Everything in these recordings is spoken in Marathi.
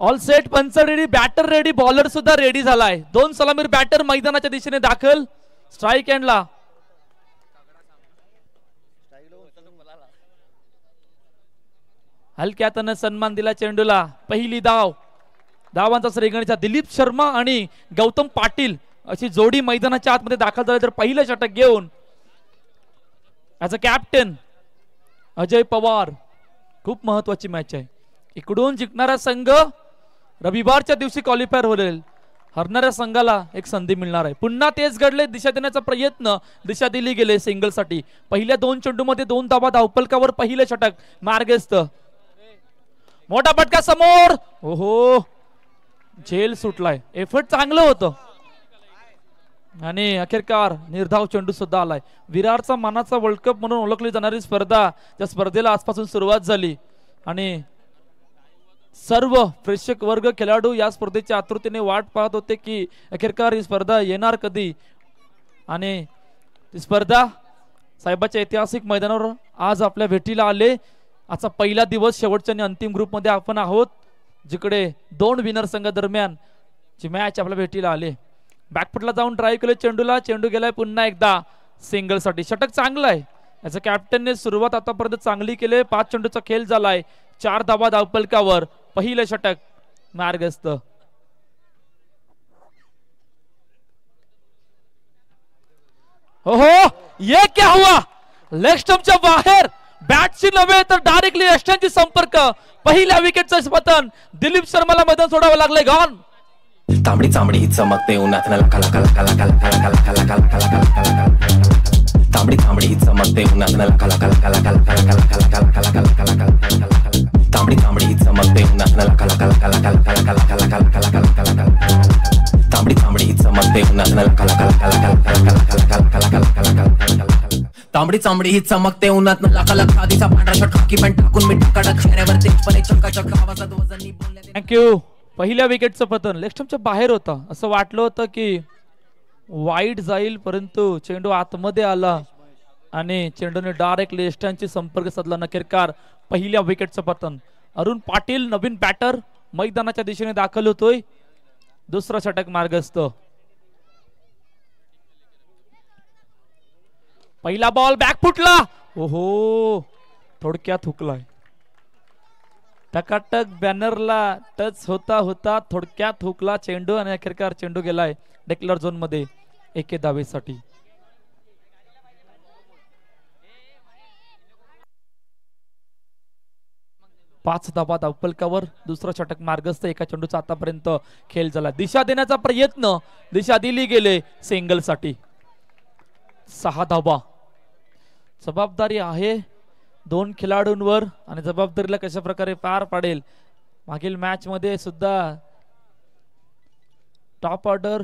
ऑल सेट, पंच रेडी, बॅटर रेडी, बॉलर सुद्धा रेडी झालाय. दोन सलामीर बॅटर मैदानाच्या दिशेने दाखल. स्ट्राईक एंडला हलक्यातनं सन्मान दिला चेंडूला. पहिली धाव, धावांचा श्रीगणेशा. दिलीप शर्मा आणि गौतम पाटील अशी जोडी मैदानाच्या आतमध्ये दाखल झाली तर पहिलं षटक घेऊन as a captain Ajay Pawar. खूप महत्वाची मॅच आहे. इकडून जिंकणारा संघ रविवारच्या दिवशी क्वालिफायर होईल. हरणाऱ्या संघाला एक संधी मिळणार आहे. पुन्हा तेच घडले. दिशा देण्याचा प्रयत्न, दिशा दिली गेले सिंगल साठी. पहिल्या दोन चेंडूमध्ये 2 धावा धावफलकावर. पहिलं षटक मार्गस्थ. मोठा फटका समोर. ओहो, झेल सुटलाय. एफर्ट चांगलं होतं आणि अखेरकार निर्धाव चेंडू सुद्धा आलाय. विरारचा मानाचा वर्ल्ड कप म्हणून ओळखली जाणारी स्पर्धा, त्या स्पर्धेला आजपासून सुरुवात झाली आणि सर्व प्रेक्षक वर्ग, खेळाडू या स्पर्धेच्या आतुरतेने वाट पाहत होते की अखेरकार ही स्पर्धा येणार कधी. आणि ती स्पर्धा साहेबाच्या ऐतिहासिक मैदानावर आज आपल्या भेटीला आले. आजचा पहिला दिवस, शेवटच्या आणि अंतिम ग्रुप मध्ये आपण आहोत, जिकडे 2 विनर संघ दरम्यान ची मॅच आपल्या भेटीला आले. बॅकफुटला जाऊन ड्राईव्ह केले चेंडूला. चेंडू गेलाय पुन्हा एकदा सिंगल साठी. षटक चांगलं आहे. याचा कॅप्टनने सुरुवात आतापर्यंत चांगली केली. 5 चेंडूचा खेळ झालाय. 4 धावा धावफलकावर. पहिलं षटक मार्गस्थ. ओहो, ये क्या हुआ. लेग स्टंपच्या बाहेर बॅटची नव्हे तर डायरेक्टली यष्टांची संपर्क. पहिल्या विकेटचं पतन. दिलीप शर्माला मैदान सोडावं लागलंय. गॉन. तांबडी चांबडी चमकते उन्हात लका लका लका लका लका लका लका लका लका. तांबडी चांबडी चमकते उन्हात लका लका लका लका लका लका लका लका लका लका. तांबडी चांबडी चमकते उन्हात लका लका लका लका लका लका लका लका लका लका. तांबडी चांबडी चमकते उन्हात लका लका लका लका लका लका लका लका लका. तांबडी चांबडी ही चमकते उन्हात लका लका. आधीचा पांढरा शर्ट खाकी पॅन्ट टाकून मी टकाटक चेहऱ्यावर तेजपणे चकाचक आवाजात वजनी बोलण्यात. थँक्यू. पहिल्या विकेटचं पतन. लेग स्टंपच्या बाहेर होता. असं वाटलं होतं की वाईड जाईल, परंतु चेंडू आतमध्ये आला आणि चेंडूने डायरेक्ट लेस्टांची संपर्क साधला. नखेरकार पहिल्या विकेटचं पतन. अरुण पाटील नवीन बॅटर मैदानाच्या दिशेने दाखल होतोय. दुसरा षटक मार्गस्थ. पहिला बॉल बॅकफुटला. ओहो, थोडक्यात हुकलाय. टकाटक बॅनरला टच होता होता थोडक्यात हुकला चेंडू आणि अखेरकार चेंडू गेलाय डेक्लर झोन मध्ये 1 धावेसाठी. पाच धावा धावफलकावर. दुसरा षटक मार्गस्थ. एका चेंडूचा आतापर्यंत खेळ झाला. दिशा देण्याचा प्रयत्न, दिशा दिली गेले सिंगल साठी. 6 धावा. जबाबदारी आहे 2 खेळाडूंवर आणि जबाबदारीला कशा प्रकारे पार पाडेल. मागील मॅच मध्ये सुद्धा टॉप ऑर्डर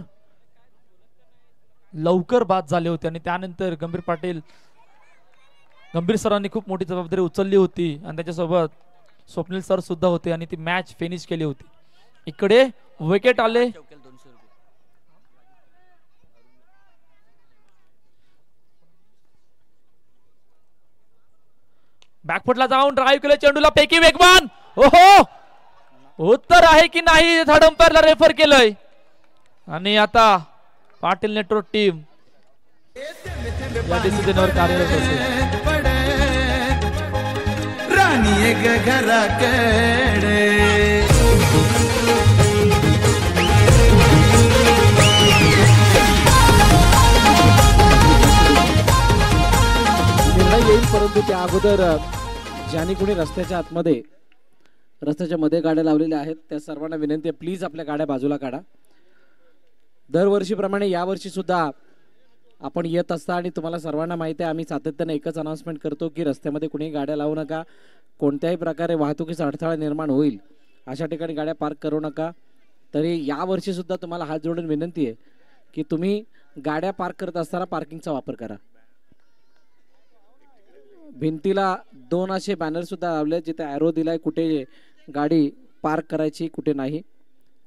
लवकर बाद झाले होते आणि त्यानंतर गंभीर सरांनी खूप मोठी जबाबदारी उचलली होती आणि त्याच्यासोबत स्वप्नील सर सुद्धा होते आणि ती मॅच फिनिश केली होती. इकडे विकेट आले. बॅकफुटला जाऊन ड्राईव्ह केलं चेंडूला. पैकी वेगवान. ओहो, उत्तर आहे की नाही थर्ड अंपायरला रेफर केलंय आणि आता पाटील नेटवर्क टीम या डिसिजनवर कार्यरत असेल. निर्णय येईल, परंतु त्या अगोदर ज्यांनी कोणी रस्त्याच्या मध्ये गाड्या लावलेल्या आहेत त्या सर्वांना विनंती आहे, प्लीज आपल्या गाड्या बाजूला काढा. दरवर्षीप्रमाणे यावर्षी सुद्धा आपण येत असता आणि तुम्हाला सर्वांना माहिती आहे आम्ही सातत्याने एकच अनाउन्समेंट करतो की रस्त्यामध्ये कुणी गाड्या लावू नका. कोणत्याही प्रकारे वाहतुकीचा अडथळा निर्माण होईल अशा ठिकाणी गाड्या पार्क करू नका. तरी यावर्षी सुद्धा तुम्हाला हात जोडून विनंती आहे की तुम्ही गाड्या पार्क करत असताना पार्किंगचा वापर करा. भिंतीला 2 असे बॅनर सुद्धा लावले जिथे ॲरो दिलाय कुठे गाडी पार्क करायची कुठे नाही.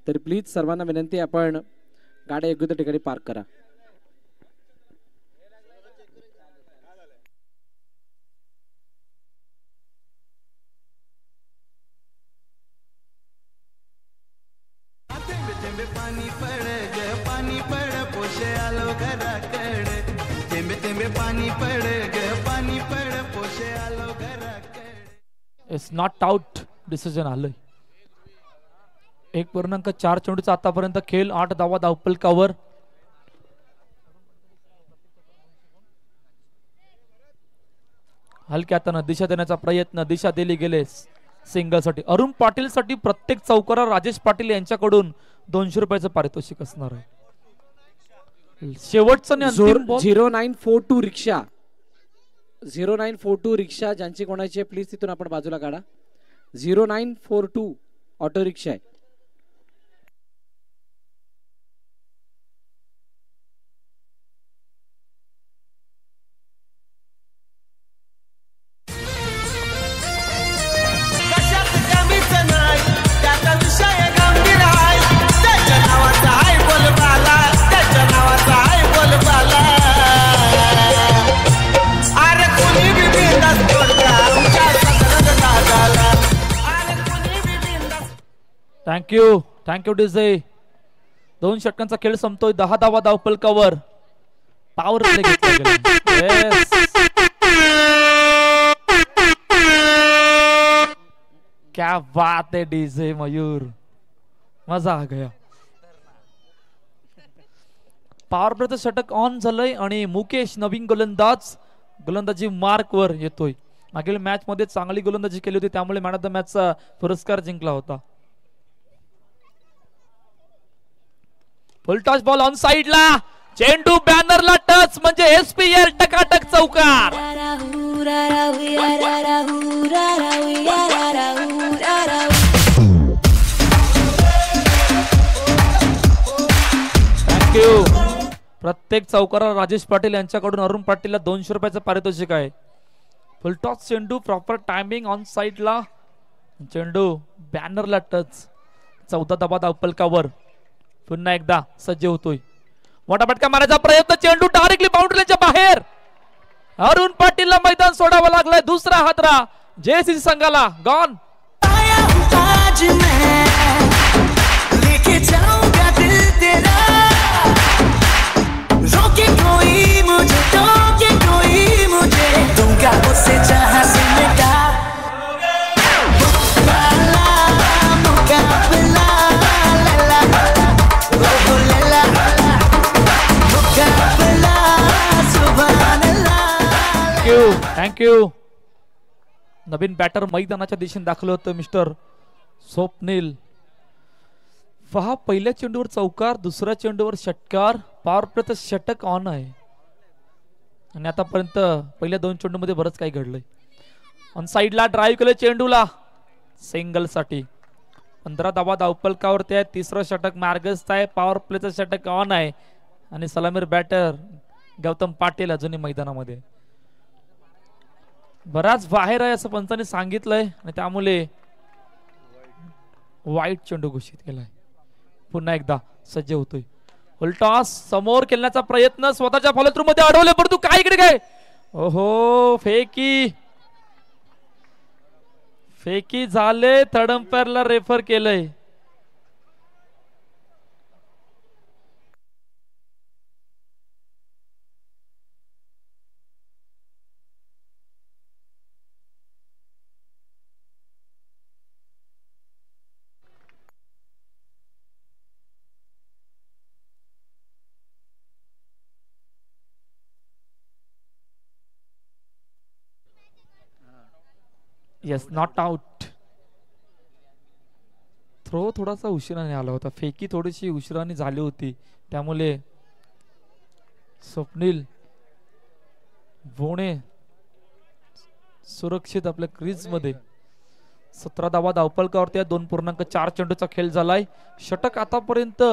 तर प्लीज सर्वांना विनंती आहे आपण गाड्या योग्य त्या ठिकाणी पार्क करा. थेंबे पाणी पड ग पाणी पड पोशे आलो घराकडे थेंबे थेंबे पाणी पड ग पाणी पड पोशे आलो घराकडे. इट्स नॉट आउट डिसिजन आलंय. 1.4 चेंडूचा आतापर्यंत खेळ 8 धावा धावपलकावर. हलक्या हाताने दिशा देण्याचा प्रयत्न, दिशा दिली गेले सिंगल साठी. अरुण पाटील साठी प्रत्येक चौकारावर राजेश पाटील यांच्याकडून 200 रुपयाचं पारितोषिक असणार आहे. शेवटचा 0942 रिक्षा 0942 रिक्षा ज्यांची कोणाची आहे प्लीज तिथून आपण बाजूला काढा. 0942 ऑटो रिक्षा आहे. Thank you DJ. 2 षटकांचा खेळ संपतोय. 10 धावा धावपलकावर. पॉवर प्ले घेतला गेला. क्या बात है डीजे मयूर, मजा आ गया. पॉवर प्लेचं षटक ऑन झालंय आणि मुकेश नवीन गोलंदाजी मार्क वर येतोय. मागील मॅच मध्ये चांगली गोलंदाजी केली होती त्यामुळे मॅन ऑफ द मॅच चा पुरस्कार जिंकला होता. फुलटॉस बॉल ऑन साइडला. चेंडू बॅनरला टच म्हणजे एसपीएल टकाटक चौकार. थँक्यू. प्रत्येक चौकारावर राजेश पाटील यांच्याकडून अरुण पाटीलला 200 रुपयाचं पारितोषिक आहे. फुलटॉस चेंडू प्रॉपर टायमिंग ऑन साइडला. चेंडू बॅनरला टच. 14 धावा धावपलकावर. पुन्हा एकदा सज्ज होतोय. मोठा फटका मारायचा प्रयत्न. चेंडू डायरेक्टली बाउंड्रीच्या बाहेर. अरुण पाटीलला मैदान सोडावं लागलंय. दुसरा हादरा जेसीसी संघाला. गॉन. थँक्यू. नवीन बॅटर मैदानाच्या दिशेने दाखल होतं मिस्टर स्वप्नील. पहा पहिल्या चेंडूवर चौकार, दुसऱ्या चेंडूवर षटकार. पॉवर प्लेचं षटक ऑन आहे आणि आतापर्यंत पहिल्या 2 चेंडूमध्ये बरंच काही घडलंय. ऑन साइडला ड्राईव्ह केलं चेंडूला सिंगल साठी. 15 धावा धावपलकावरती आहे. तिसरं षटक मार्गस्थ आहे. पॉवर प्लेचं षटक ऑन आहे आणि सलामीर बॅटर गौतम पाटील अजूनही मैदानामध्ये. बराच बाहेर आहे असं पंचांनी सांगितलंय आणि त्यामुळे वाईट चेंडू घोषित केलाय. पुन्हा एकदा सज्ज होतोय. फुलटॉस समोर खेळण्याचा प्रयत्न. स्वतःच्या फॉलोथ्रू मध्ये अडवले परंतु काय इकडे काय. ओहो फेकी झाले. थर्ड अंपायरला रेफर केलंय. Yes not out. थ्रो थोडासा उशिराने आला होता. फेकी थोडीशी उशिराने झाली होती त्यामुळे स्वप्नील भोणे सुरक्षित आपल्या क्रीज मध्ये. 17 धावा धावपलकावरती 2.4 चेंडूचा खेळ झालाय. षटक आतापर्यंत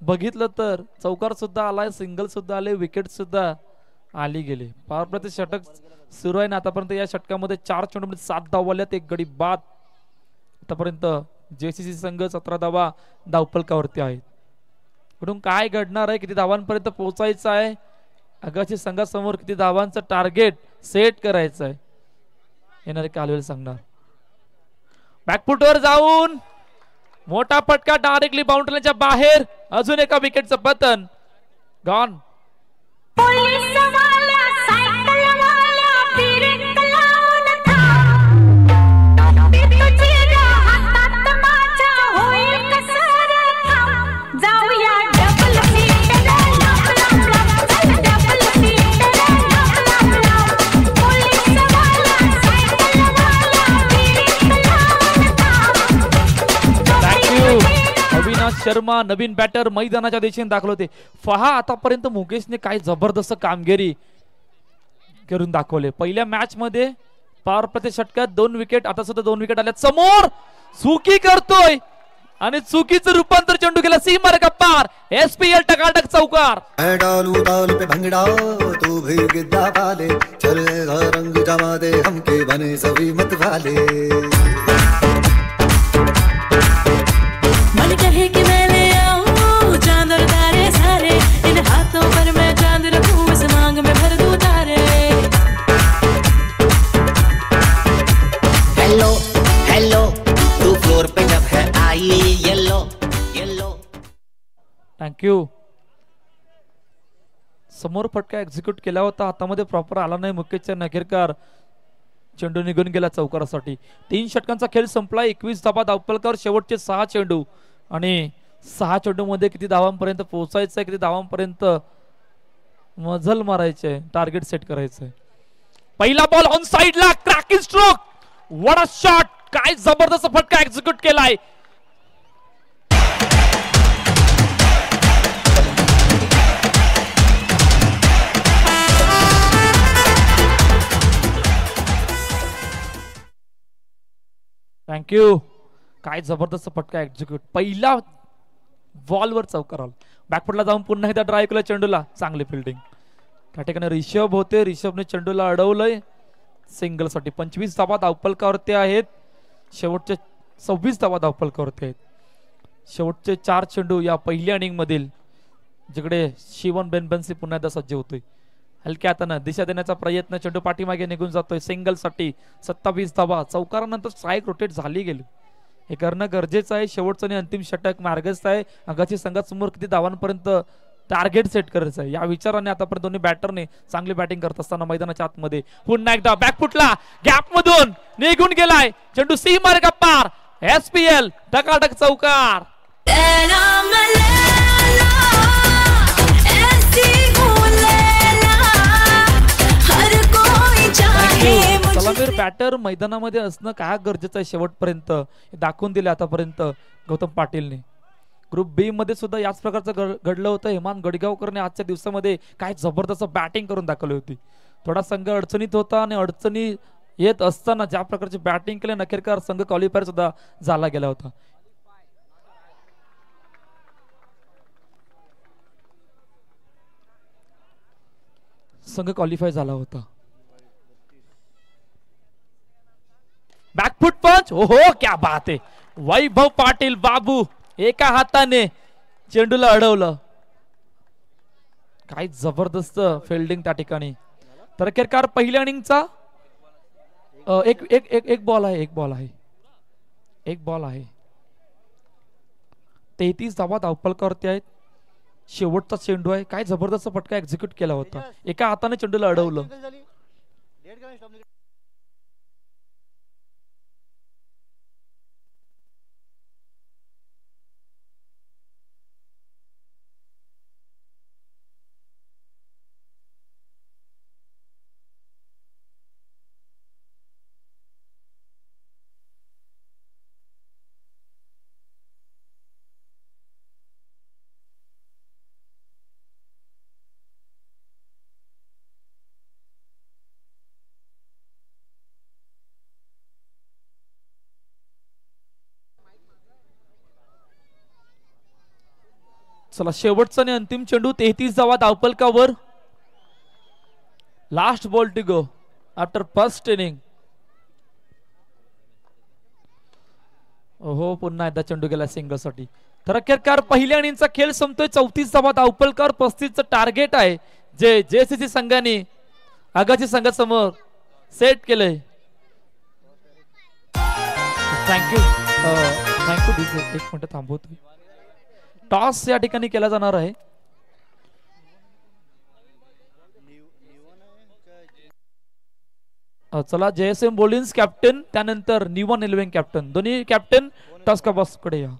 बघितलं तर चौकार सुद्धा आलाय, सिंगल सुद्धा आले, विकेट सुद्धा आली गेली. पॉवर प्लेचे षटक सुरू आहे ना आतापर्यंत. या षटकामध्ये 4 चेंडूमध्ये 7 धावा आल्यात, 1 गडी बाद. आतापर्यंत जेसीसी संघ 17 धावा धावपलकावरती आहेत. कुठून काय घडणार आहे, किती धावांपर्यंत पोहोचायचं आहे, आगामी संघासमोर किती धावांचं टार्गेट सेट करायचं आहे, येणारे कालवेल सांगणार. बॅकफुटवर जाऊन मोठा फटका डायरेक्टली बाउंड्रीच्या बाहेर. अजून एका विकेटचं पतन. गॉन. शर्मा नवीन बॅटर मैदानाच्या दिशेने दाखल होते. पहा आतापर्यंत मुकेशने काय जबरदस्त कामगिरी करून दाखवले. पहिल्या मॅच मध्ये पॉवर प्ले षटकात 2 विकेट, आता सुद्धा 2 विकेट आल्या. समोर चुकी करतोय आणि चुकीचं रूपांतर चेंडू केला सीमार का पार. एसपीएल टकाटक चौकार. डालू ताल पे भंगड़ा तू भी गिद्दा पाले चलेगा रंग जमा दे हमके बने सभी मत वाले. मन कहे कि मैं ले आऊं चांद और तारे सारे, इन हाथों पर मैं चांद रखूं इस मांग में भर दूं तारे. हेलो हेलो तू फ्लोर पे जब है आई येलो येलो. थँक्यू. समोर फटका एक्झिक्यूट केला होता, हातामध्ये प्रॉपर आला नाही मुकेशच्या. नखेरकर चेंडू निघून गेला चौकारासाठी. 3 षटकांचा खेळ संपला. 21 धावा धावपलकावर. शेवटचे 6 चेंडू आणि 6 चेंडू मध्ये किती धावांपर्यंत पोहोचायचंय, किती धावांपर्यंत मजल मारायचे, टार्गेट सेट करायचंय. पहिला बॉल ऑन साइडला. Cracking stroke. What a shot. काय जबरदस्त फटका एक्झिक्यूट केलाय. थँक्यू. काय जबरदस्त फटका एक्झिक्यूट. पहिला बॉलवर चौकार आला. बॅकफुटला जाऊन पुन्हा एकदा ड्राईव्ह केला चेंडूला. चांगली फिल्डिंग त्या ठिकाणी. रिषभ होते, रिषभने चेंडूला अडवलंय सिंगल साठी. 25 धावा धावपलकावरती आहेत. शेवटचे 26 धावा धावपलकावरती आहेत. शेवटचे 4 चेंडू या पहिल्या इनिंग मधील, जिकडे शिवन बेनबन्सी पुन्हा एकदा सज्ज होतोय. हलक्या हातानं दिशा देण्याचा प्रयत्न. चेंडू पाठीमागे निघून जातोय सिंगल साठी. 27 धावा. चौकारानंतर स्ट्राईक रोटेट झाली गेली. हे करणं गरजेचं आहे. शेवटचं आणि अंतिम षटक मार्गस्थ आहे. आगाची संघासमोर किती धावांपर्यंत टार्गेट सेट करायचं आहे या विचाराने आतापर्यंत दोन्ही बॅटरने चांगली बॅटिंग करत असताना मैदानाच्या आतमध्ये पुन्हा एकदा बॅकफुटला गॅप मधून निघून गेलाय चेंडू सीमार गप्पार. एसपीएल टकाटक चौकार. सलामीर बॅटर मैदानामध्ये असणं काय गरजेचं आहे शेवटपर्यंत दाखवून दिले आतापर्यंत गौतम पाटीलने. ग्रुप बी मध्ये सुद्धा याच प्रकारचं घडलं होतं. हेमान गडगावकरने आजच्या दिवसामध्ये काय जबरदस्त बॅटिंग करून दाखवली होती. थोडा संघ अडचणीत होता आणि अडचणी येत असताना ज्या प्रकारची बॅटिंग केली नखेरकर संघ क्वालिफायर सुद्धा झाला गेला होता. संघ क्वालिफाय झाला होता. बॅकफुट पंच. ओहो क्या बात आहे. वैभव पाटील बाबू एका हाताने चेंडूला अडवलं. काय जबरदस्त फिल्डिंग त्या ठिकाणी. तरकेरकार पहिल्या इनिंगचा एक बॉल आहे. 33 धावा धावपलकावरती आहेत. शेवटचा चेंडू आहे. काय जबरदस्त फटका एक्झिक्यूट केला होता. एका हाताने चेंडूला अडवलं. चला शेवटचा आणि अंतिम चेंडू. 33 धावा धावपलकावर. Last ball to go after first inning. ओहो पुन्हा एकदा चेंडू गेला सिंगल साठी. तर अखेरकार पहिल्या इनिंगचा खेळ संपतोय. 34 धावा धावपलकावर. 35चं टार्गेट आहे जे जेसीसी संघाने आगाची संघासमोर सेट केलंय. थँक्यू. Thank you DJ. एक मिनिट थांबवतोय. टॉस या ठिकाणी केला जाणार आहे. चला JSM बोलिन्स कॅप्टन, त्यानंतर निवन 11 कॅप्टन, दोन्ही कॅप्टन टॉस का बॉस कडे या.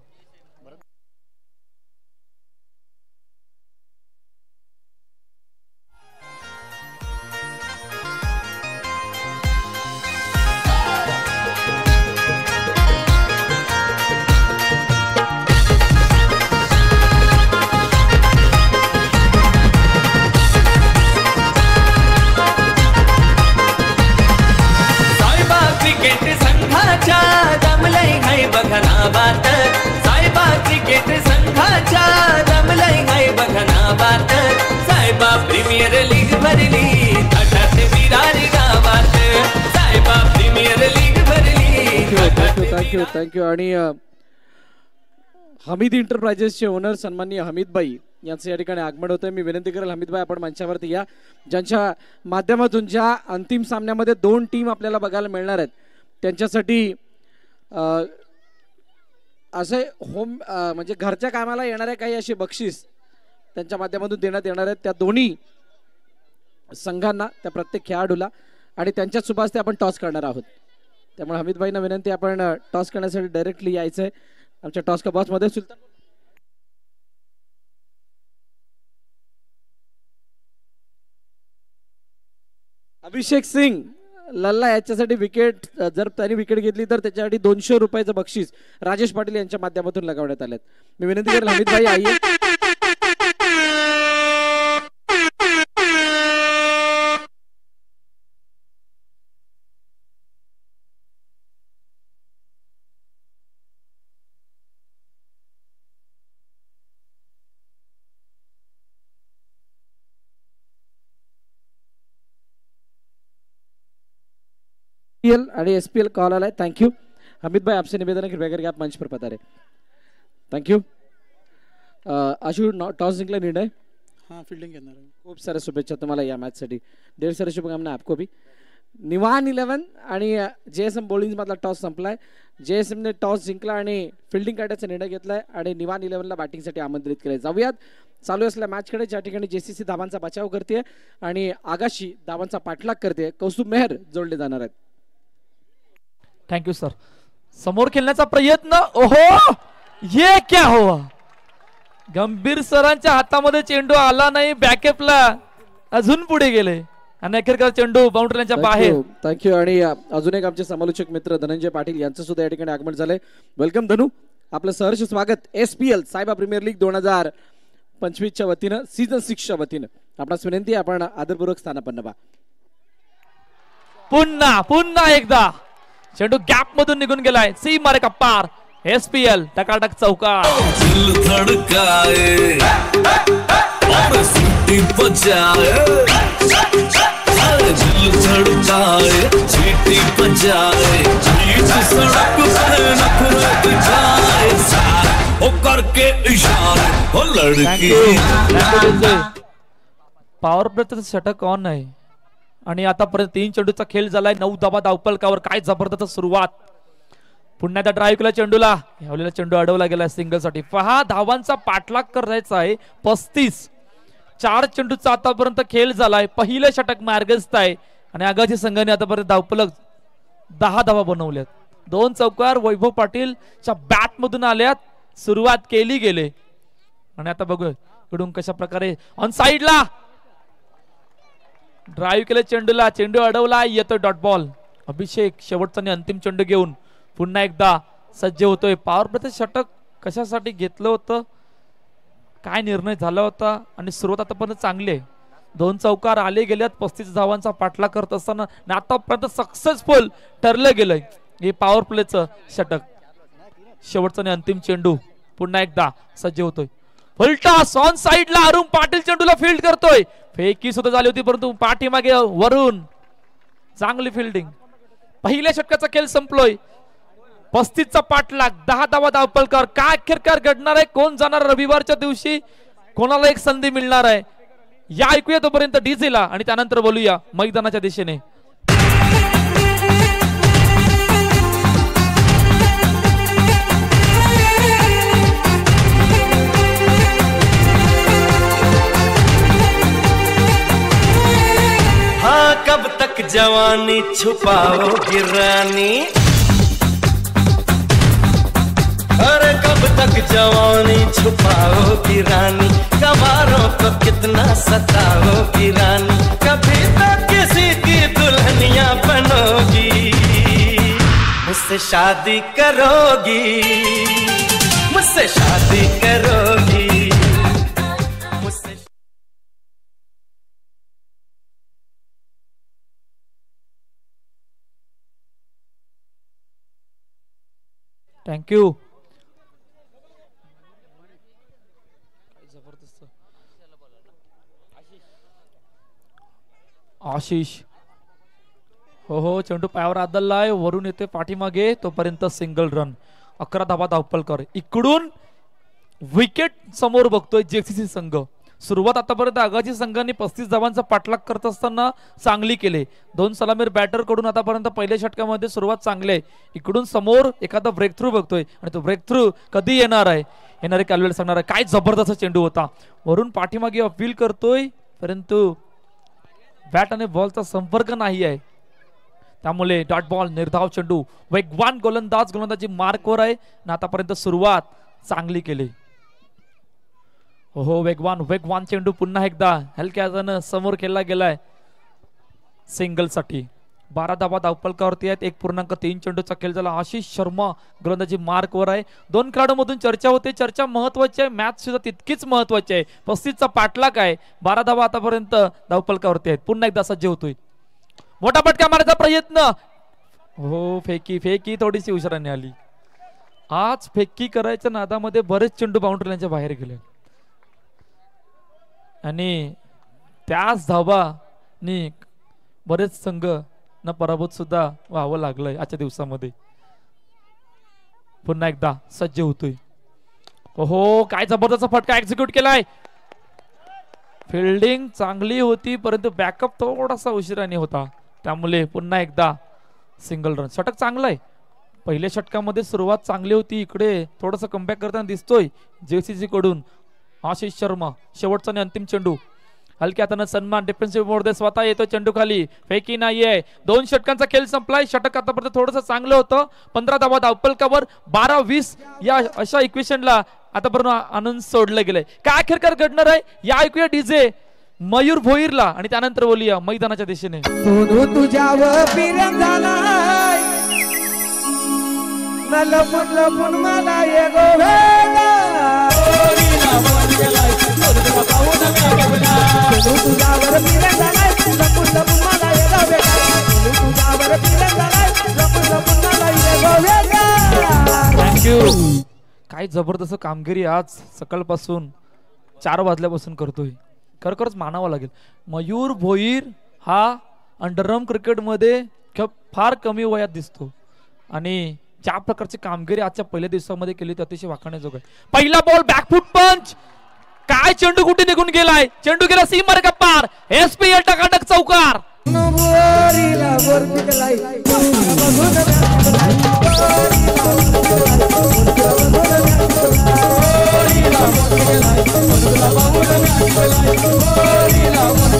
दमलय हाय बघना बात साहेबा क्रिकेट संघाच्या दमलय हाय बघना बात साहेबा प्रीमियर लीग भरली थाटात विरार गावात साहेबा प्रीमियर लीग भरली. थँक्यू. आणि हमीद इंटरप्राइजेसचे ओनर सन्माननीय हमीदबाई यांचं या ठिकाणी आगमन होतं. मी विनंती करेल हमीदबाई आपण मंचावरती या, ज्यांच्या माध्यमातून ज्या अंतिम सामन्यामध्ये 2 टीम आपल्याला बघायला मिळणार आहेत त्यांच्यासाठी असे म्हणजे घरच्या कामाला येणारे काही असे बक्षीस त्यांच्या माध्यमातून देण्यात येणार आहेत त्या दोन्ही संघांना, त्या प्रत्येक खेळाडूला, आणि त्यांच्या सुभाष आपण टॉस करणार आहोत. त्यामुळे हमीदबाईंना विनंती आपण टॉस करण्यासाठी डायरेक्टली यायचं आहे आमच्या टॉस का बॉस मध्ये. सुलतान अभिषेक सिंग लल्ला याच्यासाठी विकेट, जर त्यांनी विकेट घेतली तर त्याच्यासाठी 200 रुपयाचं बक्षीस राजेश पाटील यांच्या माध्यमातून लगावण्यात आलेत. मी विनंती करेल हमीद भाई आइए. आणि SPL कॉल आलाय. थँक्यू हमीद भाई, आपसे निवेदन है कृपया करके आप मंच पर पधारें. थँक्यू. आशु टॉस जिंकला निर्णय. हाँ फील्डिंग करणार आहे. खूप साऱ्या शुभेच्छा तुम्हाला या मॅच साठी. ढेर साऱ्या शुभकामना आपको भी. निवान 11 आणि JSM बॉलिंग मधला टॉस संपलाय. JSM ने टॉस जिंकला आणि फिल्डिंग करण्याचा निर्णय घेतलाय आणि निवान 11 ला बॅटिंगसाठी आमंत्रित केले. जाऊयात चालू असलेल्या मॅच कडे, ज्या ठिकाणी JCC धावांचा बचाव करते आणि आगाशी धावांचा पाठलाग करते. कौस्तुभ मेहर जोडले जाणार आहेत. Thank you sir. समोर खेळण्याचा प्रयत्न, ओहो ये क्या हुआ. गंभीर सरांच्या हातामध्ये चेंडू आला नाही, बॅकअपला अजून पुढे गेले आणि अखेरकार चेंडू बाउंड्रीच्या बाहेर. थँक्यू. आणि अजून एक आमचे समालोचक मित्र धनंजय पाटील यांचं सुद्धा या ठिकाणी आगमन झालंय. वेलकम धनु, आपलं सहर्ष स्वागत. SPL सायबा प्रीमियर लीग 2025च्या वतीनं, सीझन 6च्या वतीनं आपणास विनंती आहे आपण आदरपूर्वक स्थानापन्न व्हा. पुन्हा एकदा चेंडू गॅप मधून निघून गेलाय. सी मारे का पार. SPL टकाटक चौकार. पॉवर प्लेचं षटक ऑन आहे आणि आतापर्यंत 3 चेंडूचा खेळ झालाय. 9 धावा धावपलकावर. काय जबरदस्त सुरुवात. पुन्हा त्या ड्राईव्ह केला चेंडूला, ह्यावेळेला चेंडू अडवला गेला सिंगल साठी. 6 धावांचा पाठलाग करायचा आहे. 35. 4 चेंडूचा आतापर्यंत खेळ झालाय. पहिलं षटक मार्गस्थ आहे आणि आगाची संघाने आतापर्यंत धावपलक 10 धावा बनवल्यात. 2 चौकार वैभव पाटीलच्या बॅट मधून आल्यात. सुरुवात केली गेले आणि आता बघूया कडून कशा प्रकारे ऑन साइडला ड्राईव्ह केले चेंडूला, चेंडू अडवला, येतो डॉट बॉल. अभिषेक शेवटचा आणि अंतिम चेंडू घेऊन पुन्हा एकदा सज्ज होतोय. पॉवर प्लेचं षटक कशासाठी घेतलं होतं, काय निर्णय झाला होता आणि सुरुवात आतापर्यंत चांगली आहे. 2 चौकार आले गेल्यात. 35 धावांचा पाठलाग करत असताना आतापर्यंत सक्सेसफुल ठरलं गेलंय हे पॉवर प्लेचं षटक. शेवटचा आणि अंतिम चेंडू पुन्हा एकदा सज्ज होतोय. फुलटॉस ऑन साइडला अरुण पाटील चेंडूला फील्ड करतोय. फेकी सुद्धा झाली होती परंतु पाठीमागे वरून चांगली फिल्डिंग. पहिल्या षटकाचा खेळ संपलोय. 35चा पाठलाग, 10 धावा धावपलकर. काय अखेरकार घडणार आहे, कोण जाणार रविवारच्या दिवशी, कोणाला एक संधी मिळणार आहे, या ऐकूया तोपर्यंत डीजेला आणि त्यानंतर बोलूया मैदानाच्या दिशेने. जवानी छुपाओगी रानी, अरे कब तक जवानी छुपाओगी रानी, कवारों को कितना सताओगी रानी, कभी तो किसी की दुल्हनिया बनोगी, मुझसे शादी करोगी, मुझसे शादी करोगी, मुझसे। Thank you. आशिष हो चेंडू पायावर आदललाय, वरून येते पाठीमागे, तोपर्यंत सिंगल रन, 11 धावा धावपलकर। इकडून विकेट समोर बघतोय जेसीसी संघ। सुरुवात आतापर्यंत आगाची संघाने 35 धावांचा पाठलाग करत असताना चांगली केले। 2 सलामीर बॅटर कडून आतापर्यंत पहिल्या षटकामध्ये सुरुवात चांगली आहे। इकडून समोर एखादा ब्रेक थ्रू बघतोय आणि तो ब्रेक थ्रू कधी येणार आहे, येणारे कालवेल सांगणार आहे। काय जबरदस्त चेंडू होता, वरून पाठीमागे अपील करतोय, परंतु बॅट आणि बॉलचा संपर्क नाही आहे, त्यामुळे डॉट बॉल, निर्धाव चेंडू। वेगवान गोलंदाजी मार्कवर आहे आणि आतापर्यंत सुरुवात चांगली केली। हो वेगवान चेंडू पुन्हा एकदा हलक्या समोर खेळला गेलाय सिंगल साठी। 12 धावा धावपलकावरती आहेत। 1.3 चेंडूचा खेळ झाला। आशिष शर्मा गोलंदाजी मार्कवर आहे। 2 खेळाडूंमधून चर्चा होते, चर्चा महत्वाची आहे, मॅच सुद्धा तितकीच महत्वाची आहे। 35चा पाठलाग आहे, 12 धावा आतापर्यंत धावपलकावरती आहेत। पुन्हा एकदा सज्ज होतोय, मोठा फटका मारायचा प्रयत्न, हो फेकी थोडीशी उशिराने आली। आज फेकी करायच्या नादामध्ये बरेच चेंडू बाउंड्रीच्या बाहेर गेले आणि त्याच धावांनी बरेच संघ न पराभूत सुद्धा व्हावं लागलंय आजच्या दिवसामध्ये। पुन्हा एकदा सज्ज होतोय, हो काय जबरदस्त फटका एक्झिक्यूट केलाय। फिल्डिंग चांगली होती, परंतु बॅकअप थोडासा उशिराने होता, त्यामुळे पुन्हा एकदा सिंगल रन। षटक चांगलं आहे, पहिल्या षटकामध्ये सुरुवात चांगली होती, इकडे थोडस कमबॅक करताना दिसतोय जेसीसी कडून आशिष शर्मा। शेवटचा आणि अंतिम चेंडू, हलक्या हाताने सन्मान, डिफेन्सिव्ह मोड स्वतः येतो चेंडू खाली, फेकी नाहीये। 2 षटकांचा खेळ संपलाय। षटक आतापर्यंत थोडंसं चांगलं होतं, 15 धावा धावपलकावर, 12-20 या अशा इक्वेशनला आतापर्यंत आनंद सोडलं गेलंय। काय अखेरकार घडणार आहे या ऐकूया डीजे मयूर भोईरला आणि त्यानंतर बोलूया मैदानाच्या दिशेने। तुझ्यावर प्रेम झालाय, लपून मला ये गोवेला, तुझ्यावर प्रेम झालाय, लपून मला ये गोवेला, तुझ्यावर प्रेम झालाय, लपून मला ये गोवेला। थँक्यू। काय जबरदस्त कामगिरी आज सकाळपासून 4 वाजल्यापासून करतोय, खरंच मानावं लागेल। मयूर भोईर हा अंडरआर्म क्रिकेटमध्ये फार कमी वयात दिसतो आणि ज्या प्रकारची कामगिरी आजच्या पहिल्या दिवसामध्ये केली ती अतिशय वाखाणण्याजोग आहे। पहिला बॉल बॅकफूट पंच, काय चेंडू कुठे निघून गेलाय, चेंडू गेला सीमारेषा पार, एसपीएल टकाटक चौकार।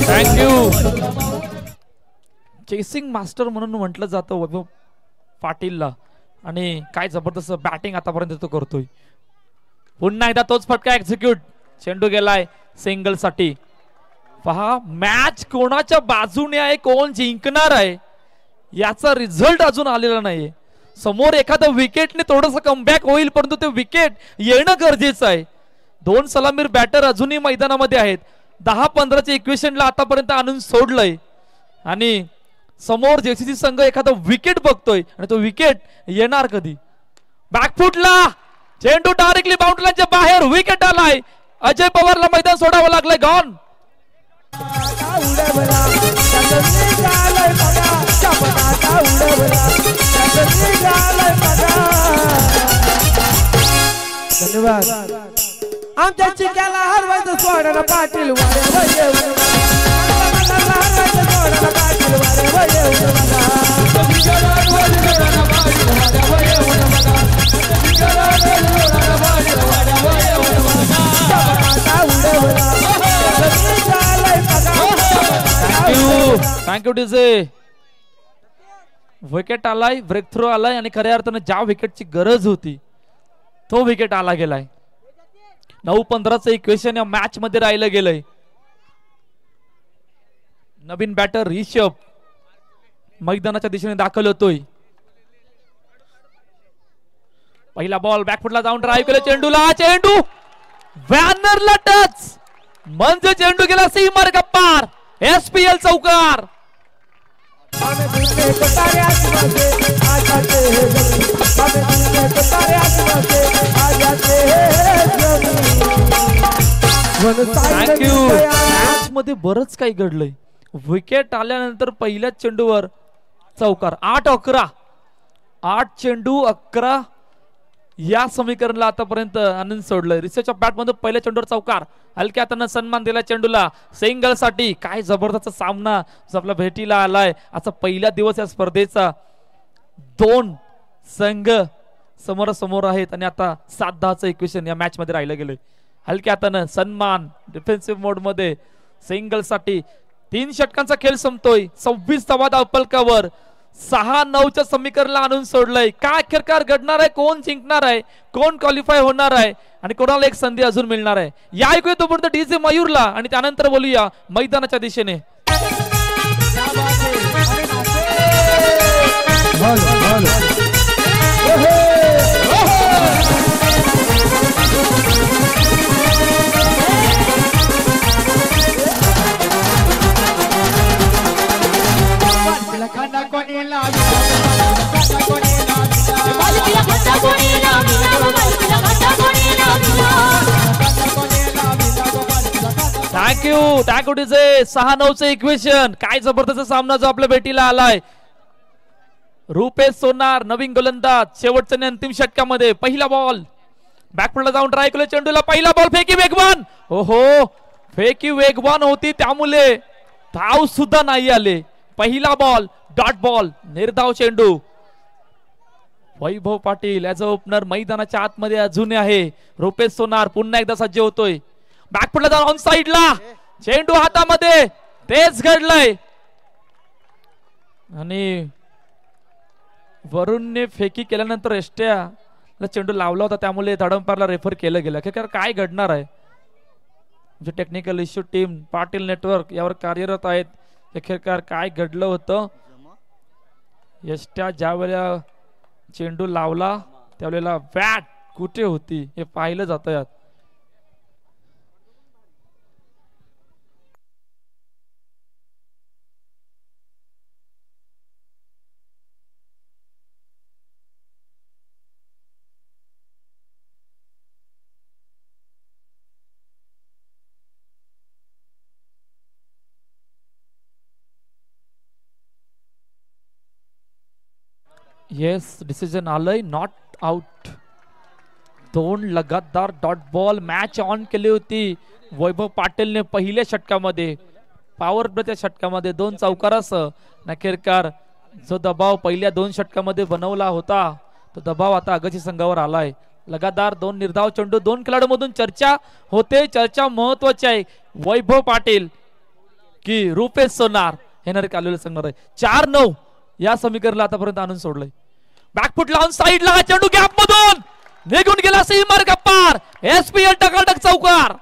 थँक्यू। चेसिंग मास्टर म्हणून म्हटलं जातं वैभव पाटीलला आणि काय जबरदस्त बॅटिंग आतापर्यंत तो करतोय। पुन्हा एकदा तोच फटका एक्झिक्यूट, चेंडू गेलाय सिंगल साठी। पहा मॅच कोणाच्या बाजूने आहे, कोण जिंकणार आहे याचा रिझल्ट अजून आलेला नाहीये। समोर एखादा विकेटने थोडंसं कमबॅक होईल, परंतु ते विकेट येणं गरजेचं आहे। 2 सलामीर बॅटर अजूनही मैदानामध्ये आहेत। 10-15च्या इक्वेशनला आतापर्यंत आणून सोडलंय आणि समोर जेसीसी संघ एखादा विकेट बघतोय आणि तो विकेट येणार कधी। बॅकफुटला चेंडू डायरेक्टली बाउंड्रीच्या बाहेर, विकेट आलाय। अजय पवारला मैदान सोडावं लागलंय, गॉन। धन्यवाद। आमच्या चिक्याला हरवायचं सोडायला पाटील थँक्यू डीजे। विकेट आलाय, ब्रेक थ्रो आलाय आणि खऱ्या अर्थानं ज्या विकेटची गरज होती तो विकेट आला गेलाय. 9-15चं इक्वेशन या मॅच मध्ये राहिलं गेलंय. नवीन बॅटर रिषभ मैदानाच्या दिशेने दाखल होतोय. पहिला बॉल बॅकफुटला जाऊन ड्राईव्ह केलं चेंडूला, चेंडू बॅनरला टच म्हणजे चेंडू गेला सीमार्ग पार. SPL चौकार. थँक्यू. मॅच मध्ये बरंच काही घडलंय. विकेट आल्यानंतर पहिल्याच चेंडूवर चौकार. 8-11 8 चेंडू 11 या समीकरणाला आतापर्यंत आनंद सोडलाय. रिषभच्या बॅट मध्ये पहिल्या चेंडूवर चौकार. हलक्या हातानं सन्मान दिला चेंडूला सिंगल साठी. काय जबरदस्त सामना आपला भेटीला आलाय. आजचा पहिला दिवस या स्पर्धेचा. 2 संघ समोरासमोर आहेत आणि आता 7-10चं इक्वेशन या मॅच मध्ये राहिलं गेलंय. हलक्या हातानं सन्मान डिफेन्सिव्ह मोड मध्ये सिंगल साठी. 3 षटकांचा खेळ संपतोय. 26 धावा धावपलकावर. 6-9च्या समीकरणाला आणून सोडलंय. काय अखेरकार घडणार आहे, कोण जिंकणार आहे, कोण क्वालिफाय होणार आहे आणि कोणाला एक संधी अजून मिळणार आहे या ऐकूया तोपर्यंत डीजे मयूरला आणि त्यानंतर बोलूया मैदानाच्या दिशेने. Thank you DJ. 6-9चं इक्वेशन. काय जबरदस्त सामना जो आपल्या भेटीला आलाय. रुपेश सोनार नवीन गोलंदाज शेवटच्या अंतिम षटकामध्ये. पहिला बॉल बॅकफुटला जाऊन ट्राय केलं चेंडूला. पहिला बॉल फेकी वेगवान. ओहो फेकी वेगवान होती त्यामुळे धाव सुद्धा नाही आले. पहिला बॉल डॉट बॉल निर्धाव चेंडू. वैभव पाटील ॲज अ ओपनर मैदानाच्या आतमध्ये अजून आहे. रुपेश सोनार पुन्हा एकदा सज्ज होतोय. बॅकफुटला जाऊन ऑन साइडला चेंडू हातामध्ये. तेच घडलंय आणि वरुणने फेकी केल्यानंतर एस्ट्या चेंडू लावला होता त्यामुळे धडंपारला रेफर केलं गेलं. काय घडणार आहे. जे technical issue team Patil network यावर कार्यरत आहेत. अखेरकार काय घडलं होतं. एस्ट्या ज्या वेळेला चेंडू लावला त्यावेळेला बॅट कुठे होती हे पाहिलं जातं यात. येस डिसिजन आलंय नॉट आउट. 2 लगातार डॉट बॉल मॅच ऑन केली होती वैभव पाटीलने पहिल्या षटकामध्ये. पॉवर प्लेच्या षटकामध्ये 2 चौकारासह. अखेरकार जो दबाव पहिल्या 2 षटकामध्ये बनवला होता तो दबाव आता आगाशी संघावर आलाय. लगातार 2 निर्धाव चेंडू 2 खेळाडूंमधून चर्चा होते. चर्चा महत्वाची आहे. वैभव पाटील की रुपेश सोनार येणारे कालवेला संघ आहे. 4-9 या समीकरणाला आतापर्यंत आणून सोडलंय. बॅकफुट लावून साईडला चेंडू गॅप मधून निघून गेला सीमार्ग पार. SPL टकाटक चौकार.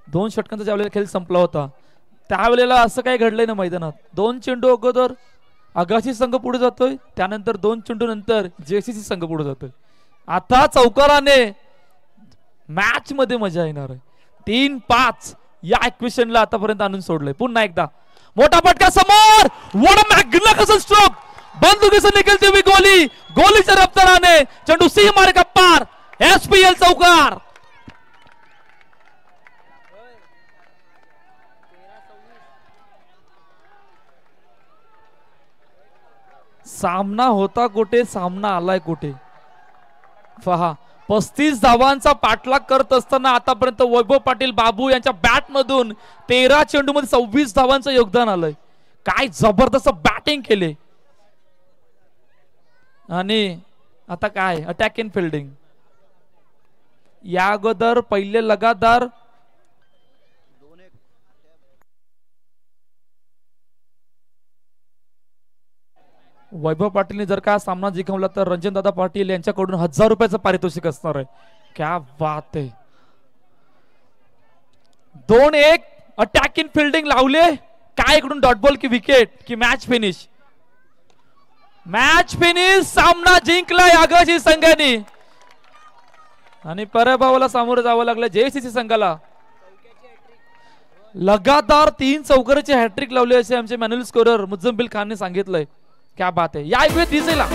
दोन षटकांचा ज्यावेळेला खेळ संपला होता त्यावेळेला असं काय घडलंय ना मैदानात. 2 चेंडू अगोदर आगाशी संघ पुढे जातोय. त्यानंतर 2 चेंडू नंतर JCC संघ पुढे जातोय. आता चौकाराने मॅच मध्ये मजा येणार आहे. 3-5 या इक्वेशनला आतापर्यंत आणून सोडलंय. पुन्हा एकदा मोठा फटका समोर. What a magnificent stroke. बंदुकीसे निकलती हुई गोली. गोलीच्या रफ्ताराने चेंडू सीमारेखा पार. SPL चौकार. सामना होता कुठे, सामना आलाय कुठे. पहा 35 धावांचा पाठलाग करत असताना आतापर्यंत वैभव पाटील बाबू यांच्या बॅट मधून 13 चेंडू मध्ये 26 धावांचं योगदान आलंय. काय जबरदस्त बॅटिंग केली. आणि आता काय अटॅक इन फिल्डिंग. या अगोदर पहिले लगातार वैभव पाटीलने जर का सामना जिंकवला तर रणजित दादा पाटील यांच्याकडून 1000 रुपयाचं पारितोषिक असणार आहे. क्या बात आहे. 2-1 अटॅक इन फिल्डिंग लावले. काय इकडून डॉट बॉल की विकेट की मॅच फिनिश. Match finish. सामना जिंकला यागाची संघाने आणि पराभवाला सामोरं जावं लागलं जेसीसी संघाला. लगातार 3 चौकारीचे हॅट्रिक लावले असे आमचे मॅन्युअल स्कोरर मुझम्बिल खानने सांगितलंय. क्या बात आहे. या दिसेला